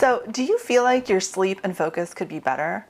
So, do you feel like your sleep and focus could be better?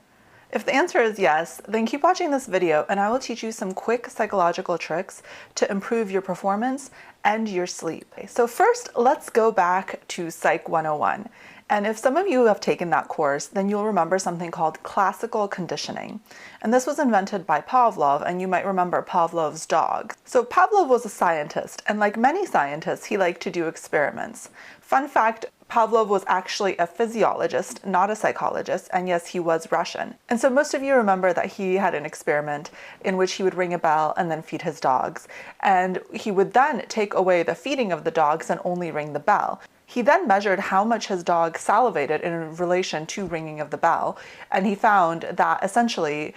If the answer is yes, then keep watching this video and I will teach you some quick psychological tricks to improve your performance and your sleep. So first, let's go back to Psych 101. And if some of you have taken that course, then you'll remember something called classical conditioning. And this was invented by Pavlov, and you might remember Pavlov's dog. So Pavlov was a scientist, and like many scientists, he liked to do experiments. Fun fact, Pavlov was actually a physiologist, not a psychologist, and yes, he was Russian. And so most of you remember that he had an experiment in which he would ring a bell and then feed his dogs. And he would then take away the feeding of the dogs and only ring the bell. He then measured how much his dog salivated in relation to ringing of the bell, and he found that essentially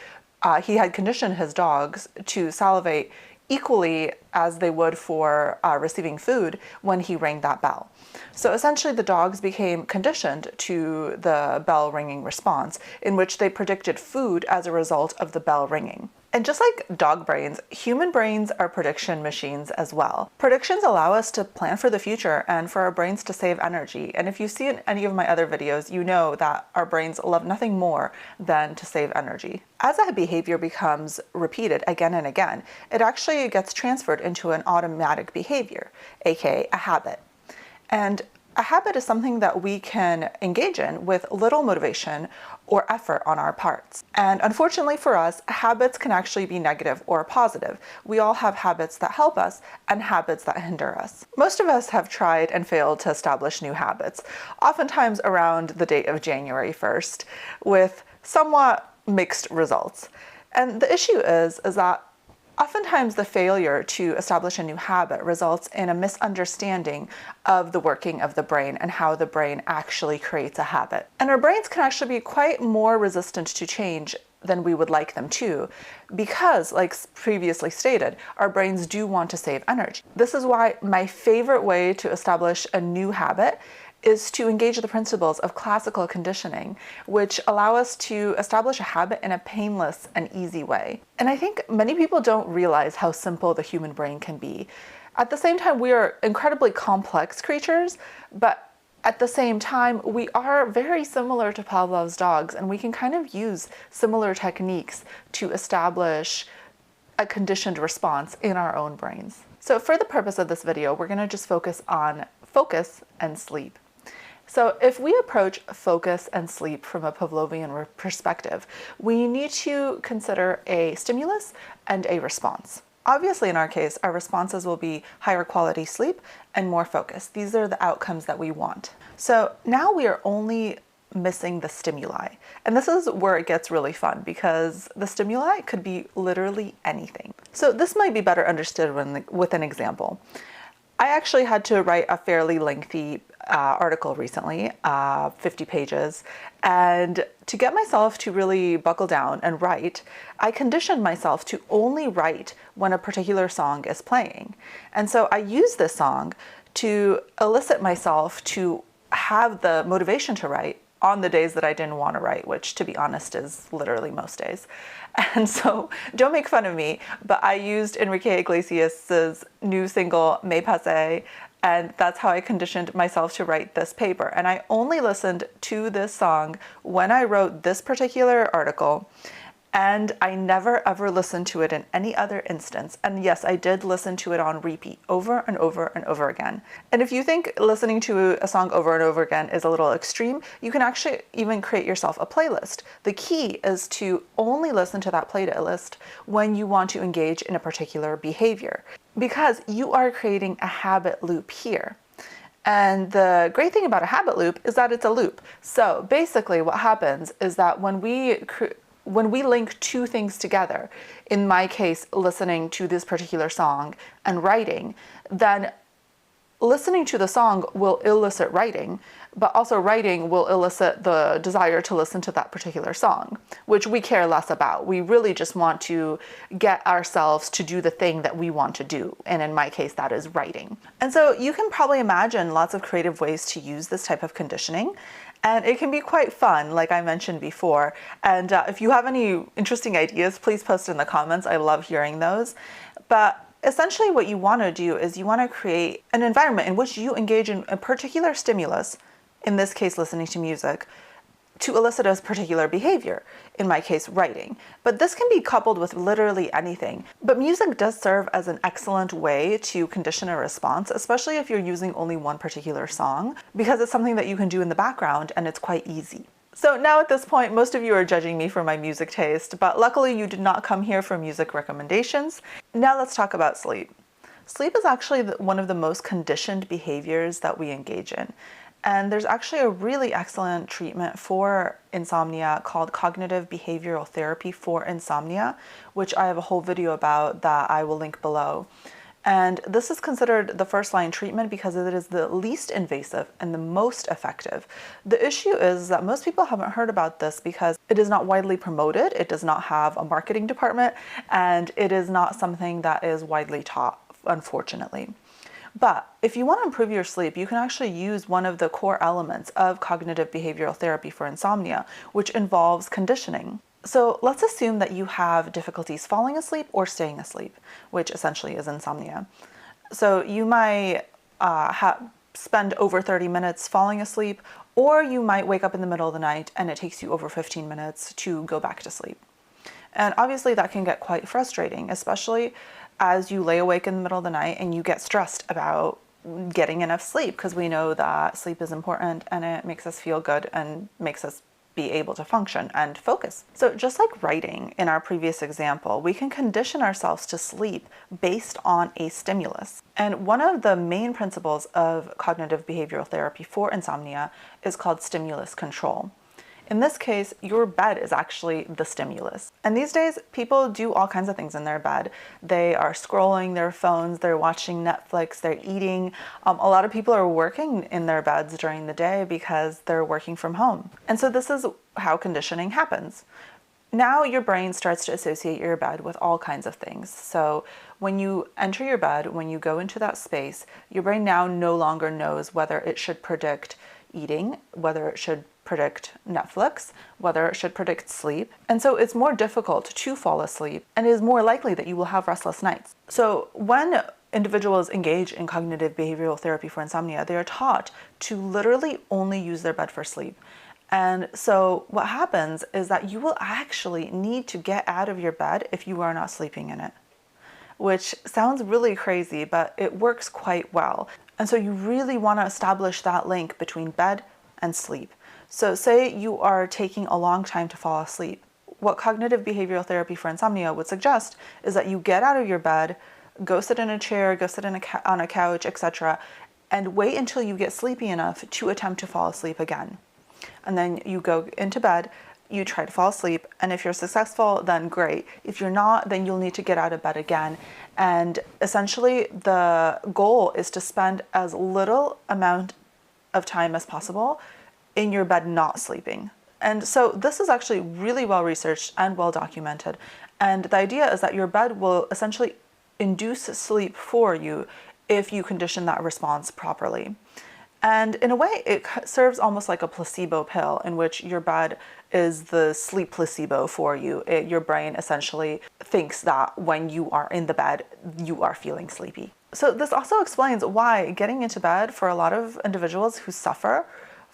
he had conditioned his dogs to salivate equally as they would for receiving food when he rang that bell. So essentially the dogs became conditioned to the bell ringing response, in which they predicted food as a result of the bell ringing. And just like dog brains, human brains are prediction machines as well. Predictions allow us to plan for the future and for our brains to save energy. And if you see in any of my other videos, you know that our brains love nothing more than to save energy. As a behavior becomes repeated again and again, it actually gets transferred into an automatic behavior, aka a habit. And a habit is something that we can engage in with little motivation or effort on our parts. And unfortunately for us, habits can actually be negative or positive. We all have habits that help us and habits that hinder us. Most of us have tried and failed to establish new habits, oftentimes around the date of January 1st, with somewhat mixed results. And the issue is that oftentimes the failure to establish a new habit results in a misunderstanding of the working of the brain and how the brain actually creates a habit. And our brains can actually be quite more resistant to change than we would like them to, because, like previously stated, our brains do want to save energy. This is why my favorite way to establish a new habit is to engage the principles of classical conditioning, which allow us to establish a habit in a painless and easy way. And I think many people don't realize how simple the human brain can be. At the same time, we are incredibly complex creatures, but at the same time, we are very similar to Pavlov's dogs, and we can kind of use similar techniques to establish a conditioned response in our own brains. So for the purpose of this video, we're going to just focus on focus and sleep. So if we approach focus and sleep from a Pavlovian perspective, we need to consider a stimulus and a response. Obviously, in our case, our responses will be higher quality sleep and more focus. These are the outcomes that we want. So now we are only missing the stimuli. And this is where it gets really fun, because the stimuli could be literally anything. So this might be better understood with an example. I actually had to write a fairly lengthy article recently, 50 pages, and to get myself to really buckle down and write, I conditioned myself to only write when a particular song is playing. And so I use this song to elicit myself to have the motivation to write on the days that I didn't want to write, which, to be honest, is literally most days. And so don't make fun of me, but I used Enrique Iglesias's new single, Me Pasé, and that's how I conditioned myself to write this paper. And I only listened to this song when I wrote this particular article, and I never ever listened to it in any other instance. And yes, I did listen to it on repeat over and over and over again. And if you think listening to a song over and over again is a little extreme, you can actually even create yourself a playlist. The key is to only listen to that playlist when you want to engage in a particular behavior, because you are creating a habit loop here. And the great thing about a habit loop is that it's a loop. So basically what happens is that when we link two things together, in my case, listening to this particular song and writing, then listening to the song will elicit writing, but also writing will elicit the desire to listen to that particular song, which we care less about. We really just want to get ourselves to do the thing that we want to do. And in my case, that is writing. And so you can probably imagine lots of creative ways to use this type of conditioning. And it can be quite fun, like I mentioned before. And if you have any interesting ideas, please post in the comments. I love hearing those. But essentially what you want to do is you want to create an environment in which you engage in a particular stimulus in this case listening to music, to elicit a particular behavior, in my case writing. But this can be coupled with literally anything. But music does serve as an excellent way to condition a response, especially if you're using only one particular song, because it's something that you can do in the background and it's quite easy. So now at this point, most of you are judging me for my music taste, but luckily you did not come here for music recommendations. Now let's talk about sleep. Sleep is actually one of the most conditioned behaviors that we engage in. And there's actually a really excellent treatment for insomnia called cognitive behavioral therapy for insomnia, which I have a whole video about that I will link below. And this is considered the first line treatment because it is the least invasive and the most effective. The issue is that most people haven't heard about this because it is not widely promoted, it does not have a marketing department, and it is not something that is widely taught, unfortunately. But if you want to improve your sleep, you can actually use one of the core elements of cognitive behavioral therapy for insomnia, which involves conditioning. So let's assume that you have difficulties falling asleep or staying asleep, which essentially is insomnia. So you might spend over 30 minutes falling asleep, or you might wake up in the middle of the night and it takes you over 15 minutes to go back to sleep. And obviously that can get quite frustrating, especially as you lay awake in the middle of the night and you get stressed about getting enough sleep, because we know that sleep is important and it makes us feel good and makes us be able to function and focus. So just like writing in our previous example, we can condition ourselves to sleep based on a stimulus. And one of the main principles of cognitive behavioral therapy for insomnia is called stimulus control. In this case, your bed is actually the stimulus. And these days, people do all kinds of things in their bed. They are scrolling their phones, they're watching Netflix, they're eating. A lot of people are working in their beds during the day because they're working from home. And so this is how conditioning happens. Now your brain starts to associate your bed with all kinds of things. So when you enter your bed, when you go into that space, your brain now no longer knows whether it should predict eating, whether it should predict Netflix, whether it should predict sleep. And so it's more difficult to fall asleep and it is more likely that you will have restless nights. So when individuals engage in cognitive behavioral therapy for insomnia, they are taught to literally only use their bed for sleep. And so what happens is that you will actually need to get out of your bed if you are not sleeping in it, which sounds really crazy, but it works quite well. And so you really want to establish that link between bed and sleep. So say you are taking a long time to fall asleep. What cognitive behavioral therapy for insomnia would suggest is that you get out of your bed, go sit in a chair, go sit on a couch, etc., and wait until you get sleepy enough to attempt to fall asleep again. And then you go into bed, you try to fall asleep, and if you're successful, then great. If you're not, then you'll need to get out of bed again. And essentially the goal is to spend as little amount of time as possible in your bed not sleeping. And so this is actually really well researched and well documented. And the idea is that your bed will essentially induce sleep for you if you condition that response properly. And in a way, it serves almost like a placebo pill in which your bed is the sleep placebo for you. Your brain essentially thinks that when you are in the bed, you are feeling sleepy. So this also explains why getting into bed for a lot of individuals who suffer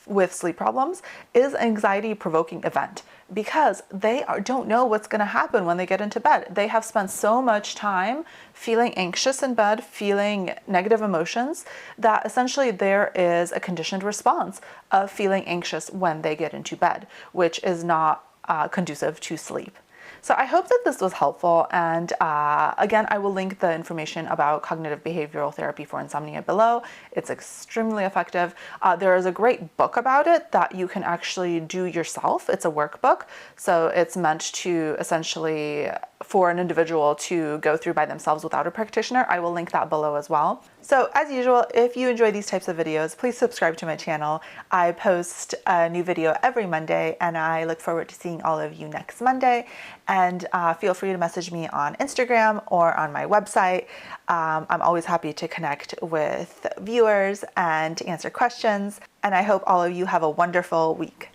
with sleep problems is an anxiety-provoking event, because they don't know what's going to happen when they get into bed. They have spent so much time feeling anxious in bed, feeling negative emotions, that essentially there is a conditioned response of feeling anxious when they get into bed, which is not conducive to sleep. So I hope that this was helpful, and again, I will link the information about cognitive behavioral therapy for insomnia below. It's extremely effective. There is a great book about it that you can actually do yourself. It's a workbook, so it's meant to essentially for an individual to go through by themselves without a practitioner. I will link that below as well. So as usual, if you enjoy these types of videos, please subscribe to my channel. I post a new video every Monday, and I look forward to seeing all of you next Monday. And feel free to message me on Instagram or on my website. I'm always happy to connect with viewers and to answer questions. And I hope all of you have a wonderful week.